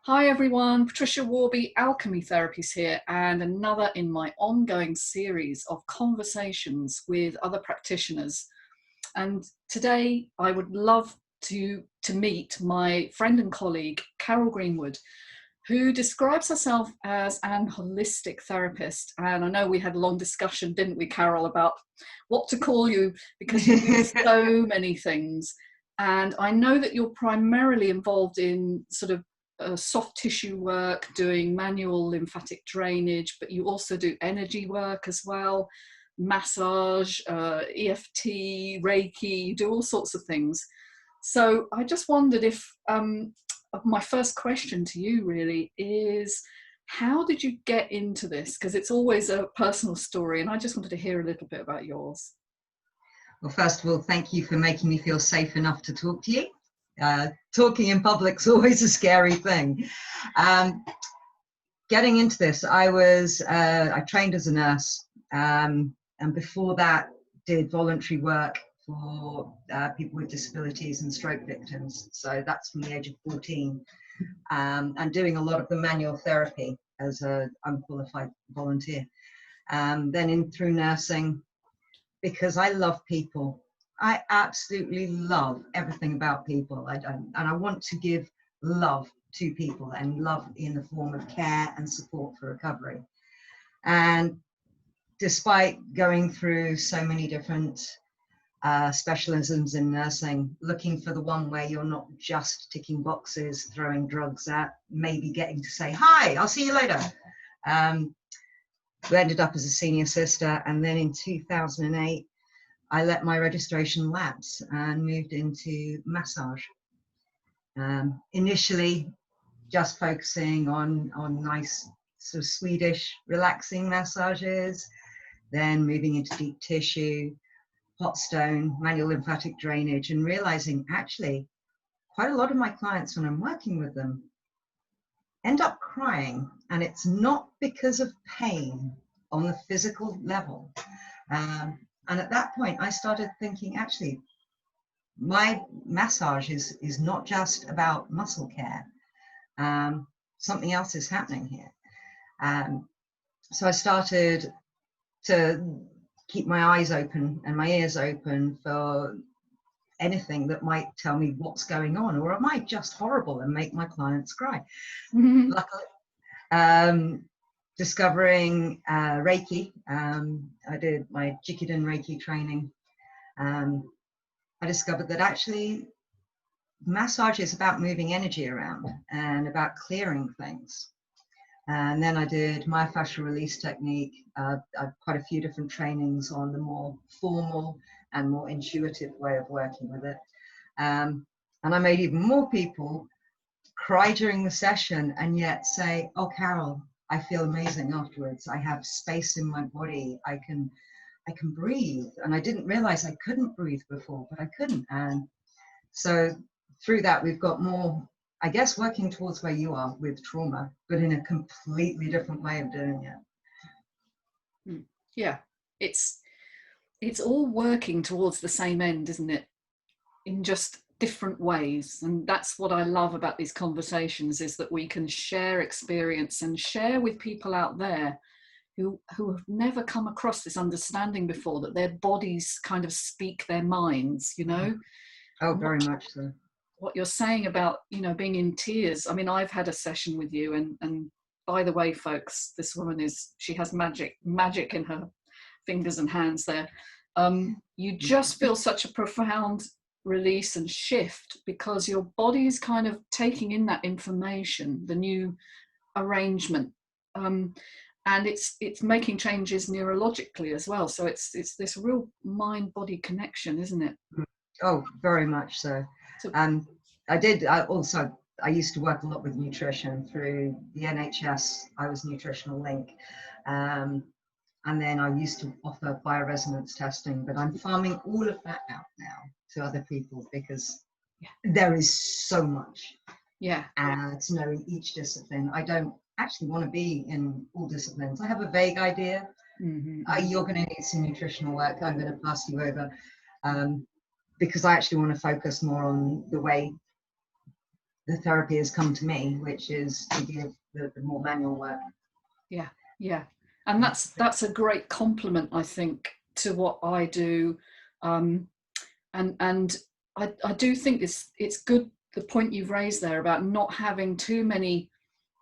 Hi everyone, Patricia Worby, Alchemy Therapies here, and another in my ongoing series of conversations with other practitioners. And today I would love to meet my friend and colleague, Carol Greenwood, who describes herself as an holistic therapist. And I know we had a long discussion, didn't we, Carol, about what to call you, because you do so many things. And I know that you're primarily involved in sort of soft tissue work, doing manual lymphatic drainage, but you also do energy work as well, massage, EFT, Reiki, you do all sorts of things. So I just wondered if, my first question to you really is, how did you get into this? Because it's always a personal story, and I just wanted to hear a little bit about yours. Well, first of all, thank you for making me feel safe enough to talk to you. Talking in public is always a scary thing. Getting into this, I trained as a nurse, and before that did voluntary work for people with disabilities and stroke victims. So that's from the age of 14, and doing a lot of the manual therapy as an unqualified volunteer. Then in through nursing, because I love people. I absolutely love everything about people. And I want to give love to people, and love in the form of care and support for recovery. And despite going through so many different specialisms in nursing, looking for the one where you're not just ticking boxes, throwing drugs at, maybe getting to say, hi, I'll see you later. We ended up as a senior sister, and then in 2008, I let my registration lapse and moved into massage. Initially, just focusing on nice sort of Swedish relaxing massages, then moving into deep tissue, hot stone, manual lymphatic drainage, and realizing actually quite a lot of my clients, when I'm working with them, end up crying, and it's not because of pain on the physical level. And at that point, I started thinking, actually, my massage is not just about muscle care. Something else is happening here. So I started to keep my eyes open and my ears open for anything that might tell me what's going on, or am I just horrible and make my clients cry? Mm-hmm. Luckily, discovering Reiki. I did my Jikiden Reiki training. I discovered that actually massage is about moving energy around and about clearing things. And then I did myofascial release technique. I've quite a few different trainings on the more formal and more intuitive way of working with it. And I made even more people cry during the session and yet say, oh, Carol, I feel amazing afterwards. I have space in my body. I can breathe. And I didn't realize I couldn't breathe before, but I couldn't. And so through that, we've got more, I guess, working towards where you are with trauma, but in a completely different way of doing it. Yeah, it's all working towards the same end, isn't it? In just different ways. And that's what I love about these conversations, is that we can share experience and share with people out there who have never come across this understanding before, that their bodies kind of speak their minds, you know. Oh, very much so. What you're saying about, you know, being in tears. I mean, I've had a session with you, and by the way, folks, this woman she has magic in her fingers and hands there. You just feel such a profound release and shift, because your body is kind of taking in that information, the new arrangement, and it's making changes neurologically as well. So it's this real mind-body connection, isn't it? Oh, very much so. I used to work a lot with nutrition through the NHS. I was nutritional link. And then I used to offer bioresonance testing, but I'm farming all of that out now to other people, because there is so much to know in each discipline. I don't actually want to be in all disciplines. I have a vague idea. Mm-hmm. You're going to need some nutritional work. I'm going to pass you over, because I actually want to focus more on the way the therapy has come to me, which is to give the more manual work. Yeah, yeah. And that's a great compliment, I think, to what I do. And I do think it's good, the point you've raised there about not having too many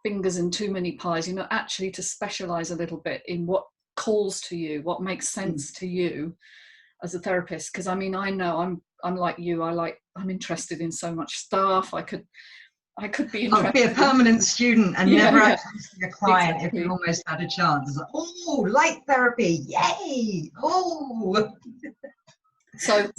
fingers in too many pies, you know, actually to specialize a little bit in what calls to you, what makes sense to you as a therapist. Because I mean, I know I'm like you, I'm interested in so much stuff. I could be interested. I'll be a permanent student and never actually see a client. Exactly. If we almost had a chance. It's like, oh, light therapy, yay! Oh. So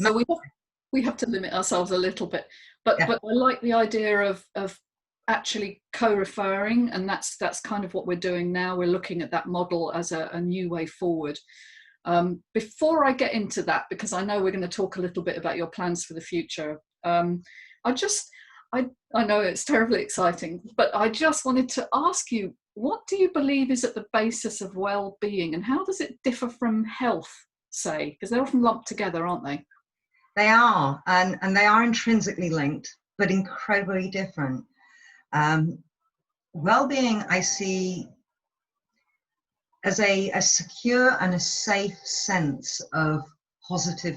we have to limit ourselves a little bit, but I like the idea of actually co-referring, and that's kind of what we're doing now. We're looking at that model as a new way forward. Before I get into that, because I know we're going to talk a little bit about your plans for the future, I know it's terribly exciting, but I just wanted to ask you, what do you believe is at the basis of well-being, and how does it differ from health, say? Because they're often lumped together, aren't they? They are, and they are intrinsically linked, but incredibly different. Well-being I see as a secure and a safe sense of positive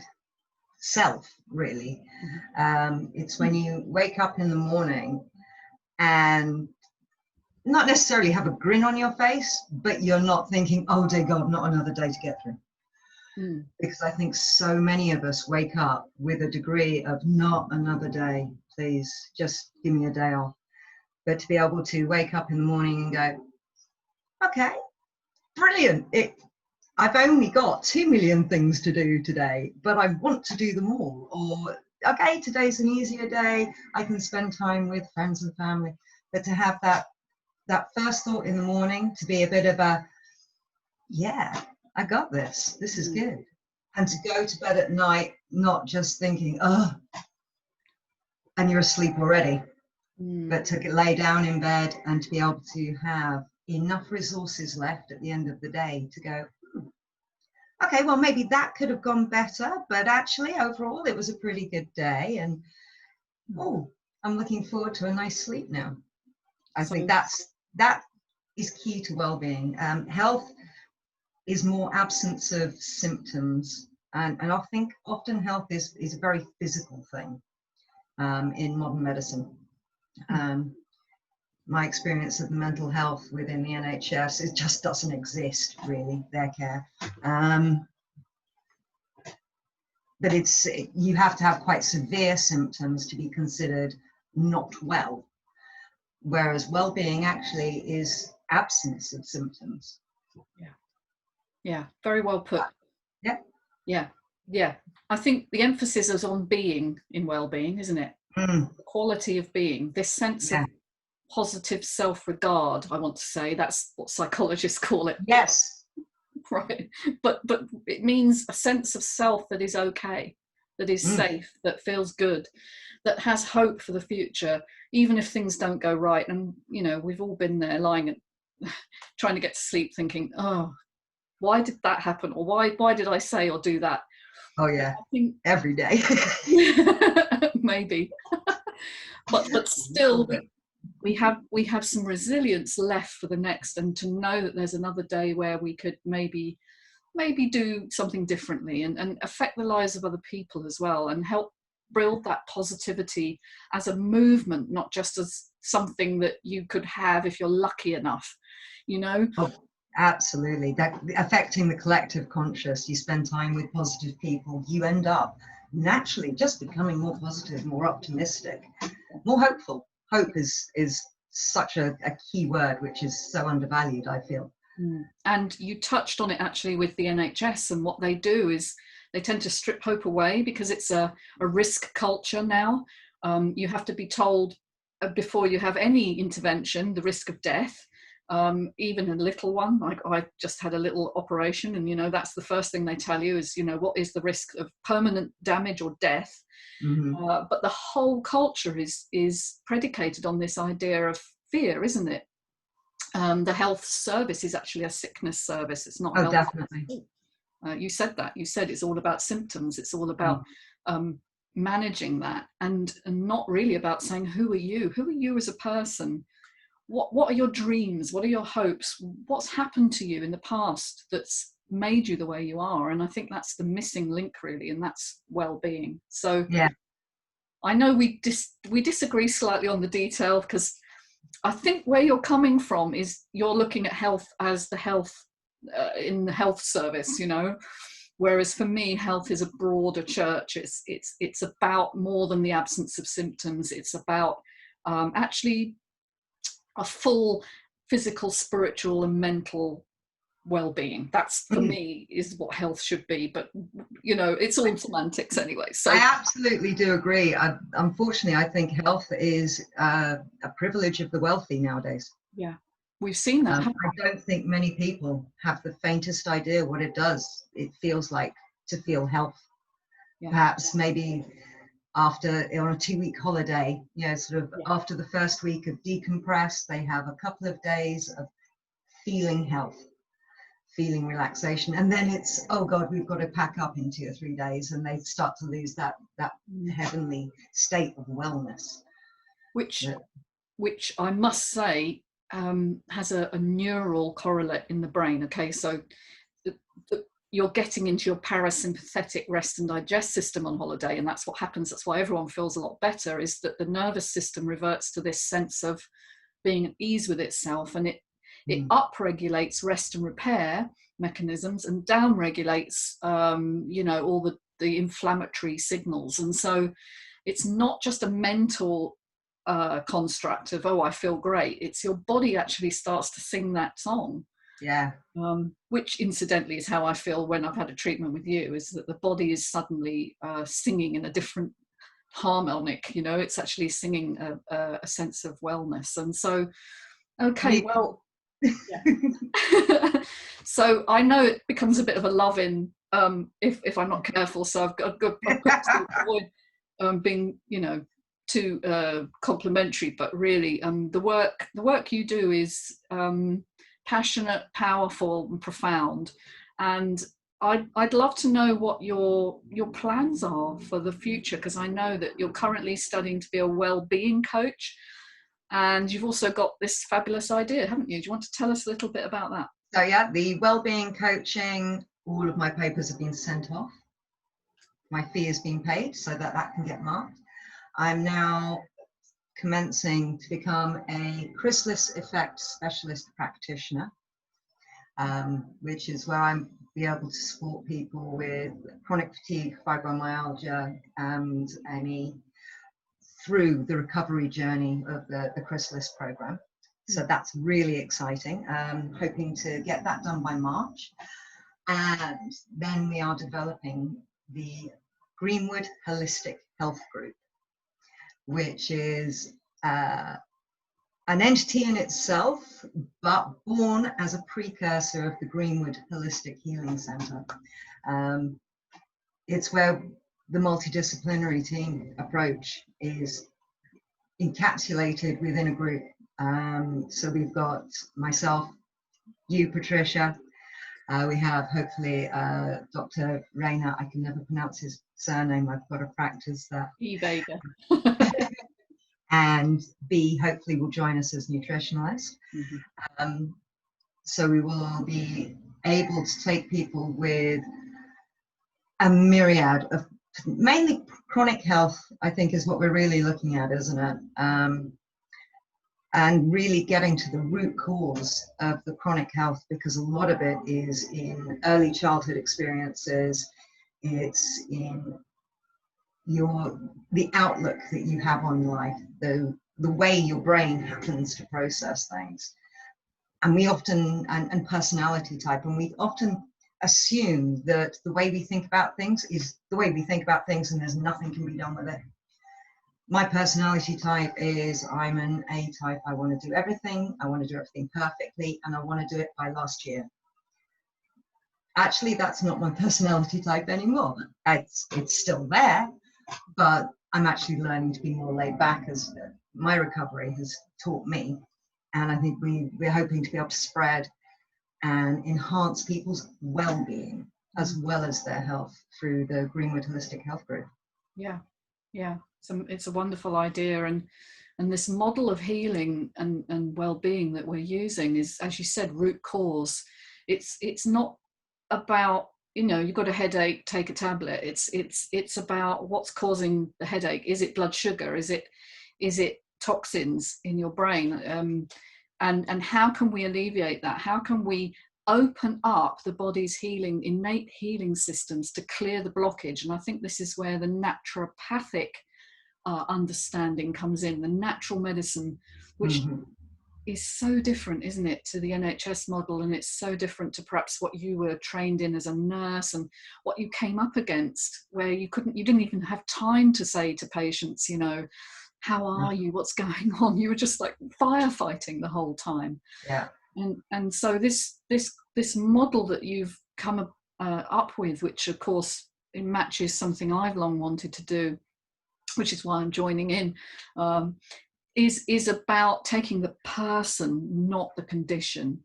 self, really. It's when you wake up in the morning and not necessarily have a grin on your face, but you're not thinking, oh dear God, not another day to get through. Because I think so many of us wake up with a degree of not another day, please, just give me a day off. But to be able to wake up in the morning and go, okay, brilliant. I've only got 2 million things to do today, but I want to do them all. Or, okay, today's an easier day. I can spend time with friends and family. But to have that first thought in the morning to be a bit of a, yeah, I got this. This is good. And to go to bed at night, not just thinking, oh, and you're asleep already, but to lay down in bed and to be able to have enough resources left at the end of the day to go, okay, well, maybe that could have gone better, but actually overall it was a pretty good day. And oh, I'm looking forward to a nice sleep now. I think that is key to well-being. Health is more absence of symptoms. And I think often health is a very physical thing in modern medicine. My experience of mental health within the NHS, it just doesn't exist, really, their care. But you have to have quite severe symptoms to be considered not well, whereas well-being actually is absence of symptoms. Yeah, very well put. Yeah. I think the emphasis is on being in well-being, isn't it? The quality of being, this sense of positive self-regard, I want to say. That's what psychologists call it. Yes. Right. But it means a sense of self that is okay, that is safe, that feels good, that has hope for the future, even if things don't go right. And, you know, we've all been there lying and trying to get to sleep thinking, oh, why did that happen? Or why did I say or do that? Oh yeah, every day. Maybe. but still we have some resilience left for the next, and to know that there's another day where we could maybe do something differently and affect the lives of other people as well, and help build that positivity as a movement, not just as something that you could have if you're lucky enough, you know. Absolutely. That affecting the collective conscious, you spend time with positive people, you end up naturally just becoming more positive, more optimistic, more hopeful. Hope is such a key word, which is so undervalued, I feel. And you touched on it actually with the NHS, and what they do is they tend to strip hope away because it's a risk culture now. You have to be told before you have any intervention the risk of death. Even a little one, like I just had a little operation, and you know, that's the first thing they tell you is, you know, what is the risk of permanent damage or death. But the whole culture is predicated on this idea of fear, isn't it? The health service is actually a sickness service. It's not. Definitely. You said that. You said it's all about symptoms. It's all about managing that, and not really about saying, who are you as a person? What are your dreams? What are your hopes? What's happened to you in the past that's made you the way you are? And I think that's the missing link, really, and that's well-being. So Yeah. I know we disagree slightly on the detail, because I think where you're coming from is you're looking at health as the health in the health service, you know, whereas for me, health is a broader church. It's about more than the absence of symptoms. It's about actually a full physical, spiritual, and mental well-being. That's, for me, is what health should be. But you know, it's all semantics anyway. So I absolutely do agree. Unfortunately, I think health is a privilege of the wealthy nowadays. yeah, we've seen that. I don't think many people have the faintest idea what it feels like to feel health. Yeah. Perhaps maybe after, on a 2-week holiday, sort of after the first week of decompress, they have a couple of days of feeling health, feeling relaxation, and then it's, oh God, we've got to pack up in 2 or 3 days, and they start to lose that heavenly state of wellness. Which I must say has a neural correlate in the brain. Okay, so you're getting into your parasympathetic rest and digest system on holiday, and that's what happens. That's why everyone feels a lot better, is that the nervous system reverts to this sense of being at ease with itself, and it upregulates rest and repair mechanisms and downregulates all the inflammatory signals. And so it's not just a mental construct of, oh, I feel great. It's your body actually starts to sing that song. Yeah. Which incidentally is how I feel when I've had a treatment with you, is that the body is suddenly singing in a different harmonic, you know, it's actually singing a sense of wellness. And so, okay, well, yeah. So I know it becomes a bit of a love-in if I'm not careful, so I've got to avoid being, you know, too complimentary, but really the work you do is passionate, powerful, and profound. And I'd love to know what your plans are for the future, because I know that you're currently studying to be a well-being coach, and you've also got this fabulous idea, haven't you? Do you want to tell us a little bit about that? So yeah, the well-being coaching, all of my papers have been sent off. My fee has been paid so that can get marked. I'm now commencing to become a Chrysalis Effect specialist practitioner, which is where I'm be able to support people with chronic fatigue, fibromyalgia, and through the recovery journey of the Chrysalis program. So that's really exciting. Hoping to get that done by March. And then we are developing the Greenwood Holistic Health Group, which is an entity in itself, but born as a precursor of the Greenwood Holistic Healing Centre. It's where the multidisciplinary team approach is encapsulated within a group. So we've got myself, you, Patricia. We have hopefully Dr. Rayner. I can never pronounce his surname. I've got to practice that. Vega. And B, hopefully, will join us as nutritionalist. So we will be able to take people with a myriad of, mainly chronic health, I think, is what we're really looking at, isn't it? And really getting to the root cause of the chronic health, because a lot of it is in early childhood experiences. It's in the outlook that you have on life, the way your brain happens to process things. And we often, and personality type, and we often assume that the way we think about things is the way we think about things, and there's nothing can be done with it. My personality type is, I'm an A type. I want to do everything. I want to do everything perfectly, and I want to do it by last year. Actually, that's not my personality type anymore. It's still there, but I'm actually learning to be more laid back, as my recovery has taught me. And I think we're hoping to be able to spread and enhance people's well-being as well as their health through the Greenwood Holistic Health Group. Yeah, Yeah, it's a wonderful idea, and this model of healing and well-being that we're using is, as you said, root cause. It's not about, you've got a headache, take a tablet. It's about what's causing the headache. Is it blood sugar? Is it toxins in your brain? And how can we alleviate that? How can we open up the body's innate healing systems to clear the blockage? And I think this is where the naturopathic understanding comes in, the natural medicine, which is so different, isn't it, to the NHS model, and it's so different to perhaps what you were trained in as a nurse and what you came up against, where you didn't even have time to say to patients, how are you, what's going on? You were just like firefighting the whole time. Yeah. And so this model that you've come up with, which of course it matches something I've long wanted to do, which is why I'm joining in, is about taking the person, not the condition.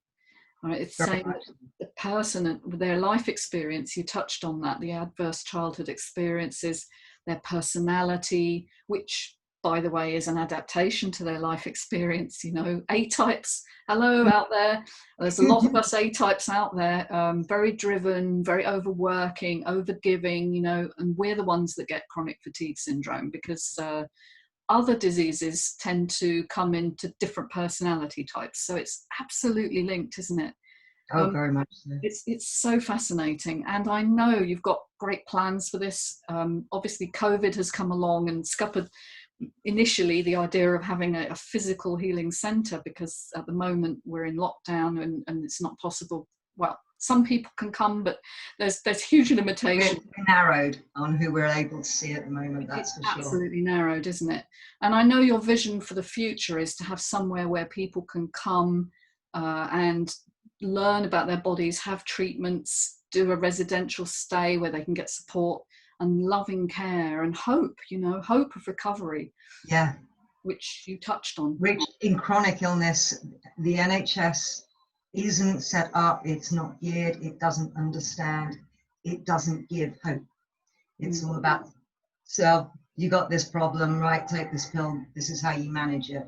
Right? It's saying that the person and their life experience, you touched on that, the adverse childhood experiences, their personality, which, by the way, is an adaptation to their life experience. A-types, hello out there. There's a lot of us A-types out there, very driven, very overworking, overgiving, and we're the ones that get chronic fatigue syndrome, because other diseases tend to come into different personality types. So it's absolutely linked, isn't it? Oh, very much so. It's so fascinating. And I know you've got great plans for this. Obviously, COVID has come along and scuppered initially the idea of having a physical healing centre, because at the moment we're in lockdown and it's not possible. Well, some people can come, but there's huge limitations. We're narrowed on who we're able to see at the moment, that's for sure. Absolutely narrowed, isn't it? And I know your vision for the future is to have somewhere where people can come and learn about their bodies, have treatments, do a residential stay where they can get support and loving care and hope, hope of recovery. Yeah. Which you touched on. Which, in chronic illness, the NHS isn't set up, it's not geared, it doesn't understand, it doesn't give hope. It's all about, so you got this problem, right, take this pill, this is how you manage it.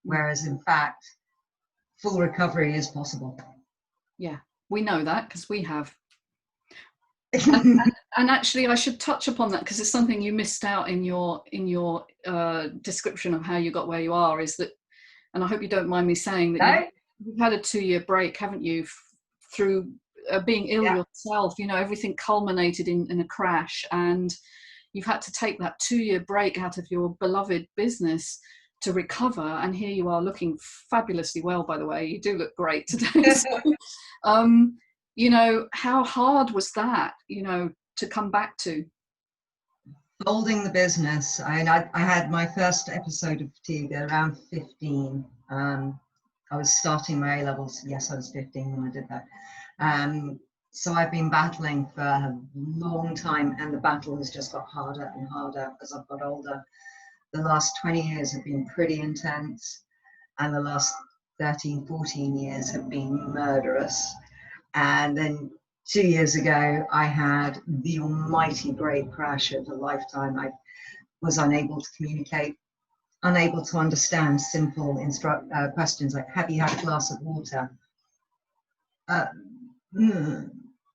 Whereas in fact, full recovery is possible. Yeah, we know that because we have. and actually I should touch upon that, because it's something you missed out in your description of how you got where you are, is that, and I hope you don't mind me saying that you've had a 2-year break, haven't you, through being ill yourself. Everything culminated in a crash, and you've had to take that 2-year break out of your beloved business to recover, and here you are looking fabulously well, by the way. You do look great today. So, how hard was that, to come back to? Folding the business. I had my first episode of fatigue at around 15. I was starting my A-levels. Yes, I was 15 when I did that. So I've been battling for a long time, and the battle has just got harder and harder as I've got older. The last 20 years have been pretty intense, and the last 13, 14 years have been murderous. And then 2 years ago, I had the almighty great crash of a lifetime. I was unable to communicate, unable to understand simple questions like, have you had a glass of water?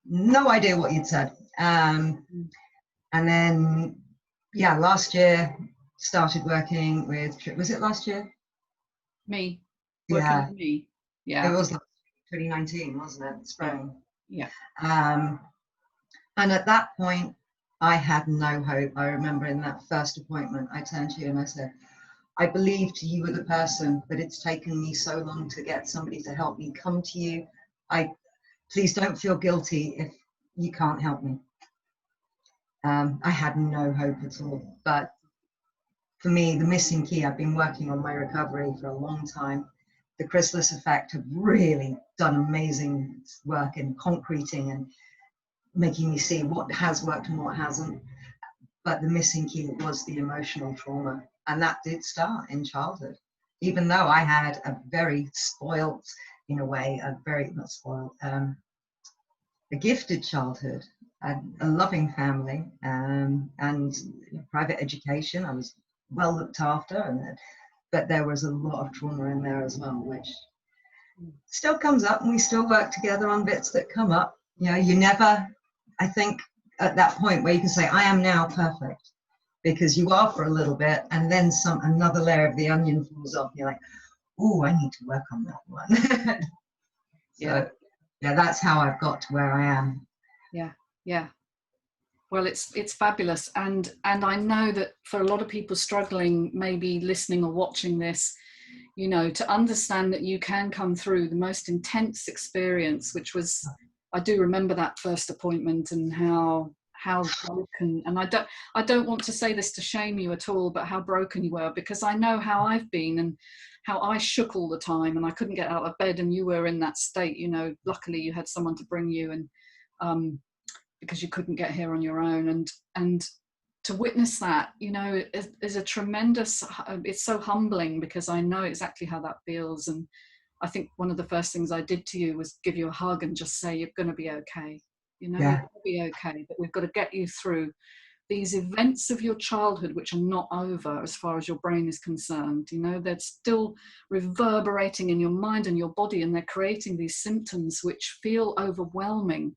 No idea what you'd said. And then, last year, started working with, was it last year? Me. Working with me. Yeah. It was 2019, wasn't it? Spring. Yeah. And at that point, I had no hope. I remember in that first appointment, I turned to you and I said, I believed you were the person, but it's taken me so long to get somebody to help me come to you. Please don't feel guilty if you can't help me. I had no hope at all. But for me, the missing key, I've been working on my recovery for a long time. The Chrysalis Effect have really done amazing work in concreting and making me see what has worked and what hasn't. But the missing key was the emotional trauma. And that did start in childhood. Even though I had a very spoilt, in a way, not spoiled, a gifted childhood, a loving family, and private education. I was well looked after, but there was a lot of trauma in there as well, which still comes up, and we still work together on bits that come up. You know, you never, I think, at that point where you can say, I am now perfect, because you are for a little bit, and then another layer of the onion falls off. You're like, oh, I need to work on that one. So, yeah, that's how I've got to where I am. Yeah, yeah. Well, it's fabulous, and I know that for a lot of people struggling, maybe listening or watching this, you know, to understand that you can come through the most intense experience, which was, I do remember that first appointment and how broken, and I don't want to say this to shame you at all, but how broken you were, because I know how I've been and how I shook all the time and I couldn't get out of bed, and you were in that state, you know. Luckily you had someone to bring you, and because you couldn't get here on your own, and to witness that, you know, is a tremendous, it's so humbling, because I know exactly how that feels. And I think one of the first things I did to you was give you a hug and just say, you're going to be okay, you know. You're going to be okay, but we've got to get you through these events of your childhood, which are not over as far as your brain is concerned. You know, they're still reverberating in your mind and your body, and they're creating these symptoms which feel overwhelming.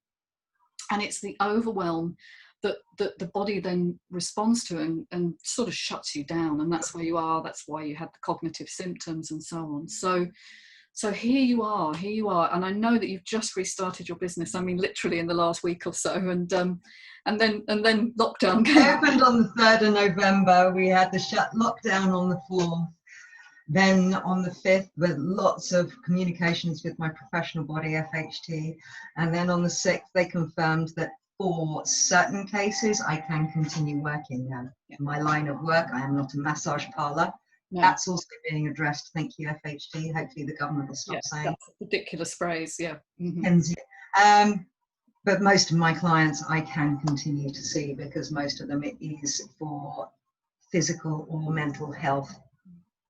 And it's the overwhelm that the body then responds to and sort of shuts you down. And that's where you are. That's why you had the cognitive symptoms and so on. So here you are. And I know that you've just restarted your business. I mean, literally in the last week or so. And then lockdown came. It opened on the 3rd of November. We had the lockdown on the 4th. Then on the 5th, with lots of communications with my professional body, FHT. And then on the 6th, they confirmed that for certain cases, I can continue working now. Yeah. My line of work, I am not a massage parlour. No. That's also being addressed. Thank you, FHT. Hopefully the government will stop saying. That's a ridiculous phrase, yeah. Mm-hmm. And, but most of my clients I can continue to see, because most of them it is for physical or mental health.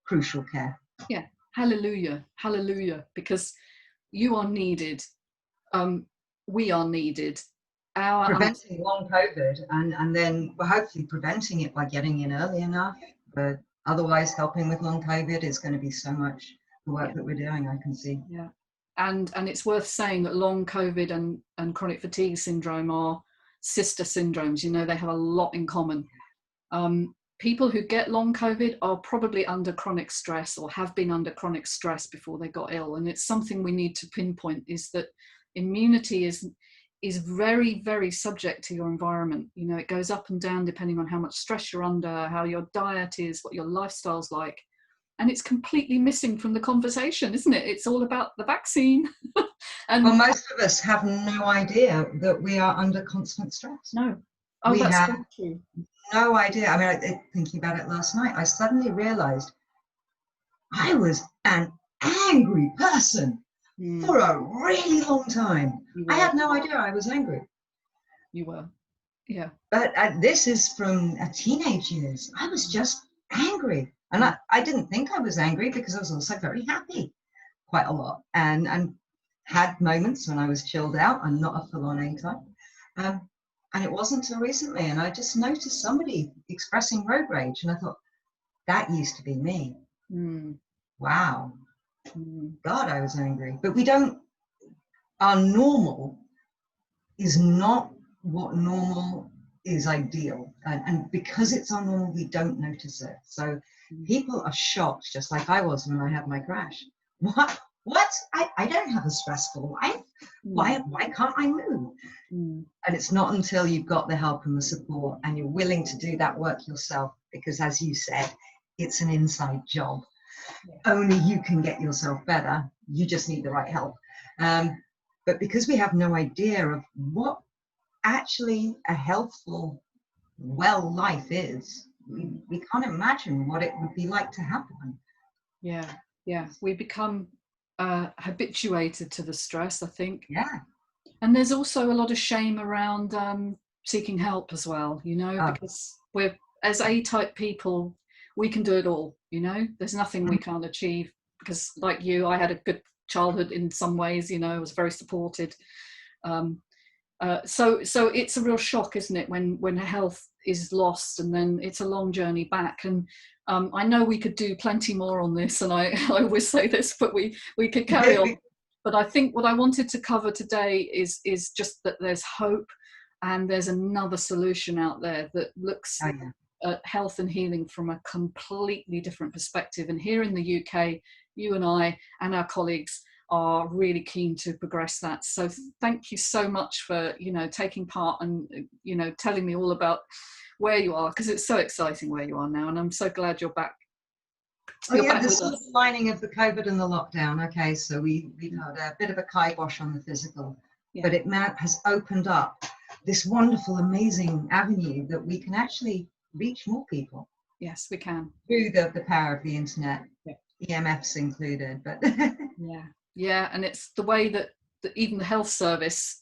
Crucial care. Yeah, hallelujah, hallelujah, because you are needed. We are needed. Preventing long COVID, and then we're hopefully preventing it by getting in early enough. But otherwise, helping with long COVID is going to be so much the work that we're doing, I can see. Yeah, and it's worth saying that long COVID and chronic fatigue syndrome are sister syndromes. You know, they have a lot in common. People who get long COVID are probably under chronic stress, or have been under chronic stress before they got ill. And it's something we need to pinpoint, is that immunity is very, very subject to your environment. You know, it goes up and down depending on how much stress you're under, how your diet is, what your lifestyle's like. And it's completely missing from the conversation, isn't it? It's all about the vaccine. And well, most of us have no idea that we are under constant stress. No. Oh, we that's have true. No idea. I mean, thinking about it last night, I suddenly realized I was an angry person for a really long time. I had no idea I was angry. You were, yeah. But this is from teenage years. I was just angry. And I didn't think I was angry, because I was also very happy quite a lot, and had moments when I was chilled out and not a full-on A-type. And it wasn't until recently, and I just noticed somebody expressing road rage, and I thought, that used to be me. Wow. God, I was angry. But our normal is not what normal is ideal. And because it's our normal, we don't notice it. So people are shocked, just like I was when I had my crash. What? I don't have a stressful life. Why can't I move? And it's not until you've got the help and the support, and you're willing to do that work yourself, because as you said, it's an inside job. Only you can get yourself better. You just need the right help. But because we have no idea of what actually a healthful, well life is, we can't imagine what it would be like to have one. Yeah. We become habituated to the stress, I think. Yeah. And there's also a lot of shame around seeking help as well, you know, because we're, as A-type people, we can do it all, you know. There's nothing we can't achieve, because like you, I had a good childhood in some ways, you know. I was very supported. So it's a real shock, isn't it, when health is lost, and then it's a long journey back. And I know we could do plenty more on this, and I always say this, but we could carry on. But I think what I wanted to cover today is just that there's hope, and there's another solution out there that looks at health and healing from a completely different perspective. And here in the UK, you and I and our colleagues are really keen to progress that. So thank you so much for, you know, taking part and, you know, telling me all about where you are, because it's so exciting where you are now, and I'm so glad you're back. The silver lining of the COVID and the lockdown. Okay, so we've had a bit of a kibosh on the physical, but it has opened up this wonderful, amazing avenue that we can actually reach more people. Yes, we can. Through the power of the internet, EMFs included. But yeah, and it's the way that even the health service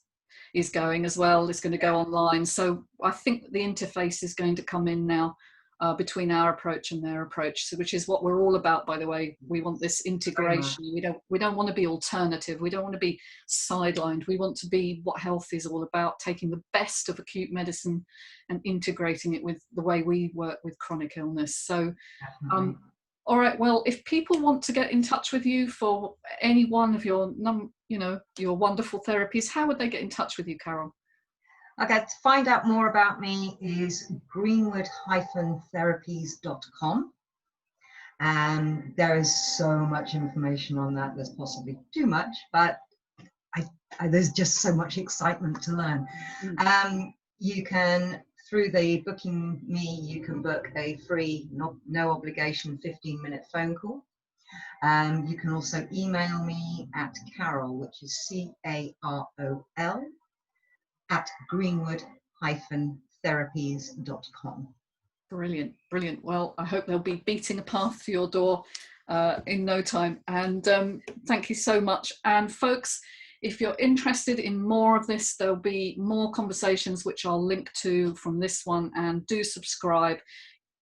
is going as well. It's going to go online. So I think the interface is going to come in now between our approach and their approach, so, which is what we're all about, by the way. We want this integration. We don't want to be alternative. We don't want to be sidelined. We want to be what health is all about, taking the best of acute medicine and integrating it with the way we work with chronic illness. So all right, well, if people want to get in touch with you for any one of your your wonderful therapies, how would they get in touch with you, Carol? Okay, to find out more about me is greenwood-therapies.com. There is so much information on that. There's possibly too much, but there's just so much excitement to learn. You can, through the booking me, you can book a free, no obligation 15-minute phone call. You can also email me at Carol, which is CAROL, at greenwood-therapies.com. Brilliant, brilliant. Well, I hope they'll be beating a path to your door in no time. And thank you so much. And folks, if you're interested in more of this, there'll be more conversations which I'll link to from this one, and do subscribe.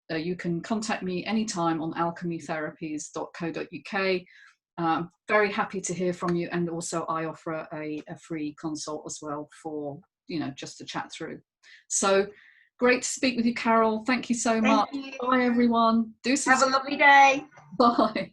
You can contact me anytime on alchemytherapies.co.uk. Very happy to hear from you, and also I offer a free consult as well for, you know, just to chat through. So great to speak with you, Carol. Thank you so much. Bye everyone. Do subscribe. Have a lovely day. Bye.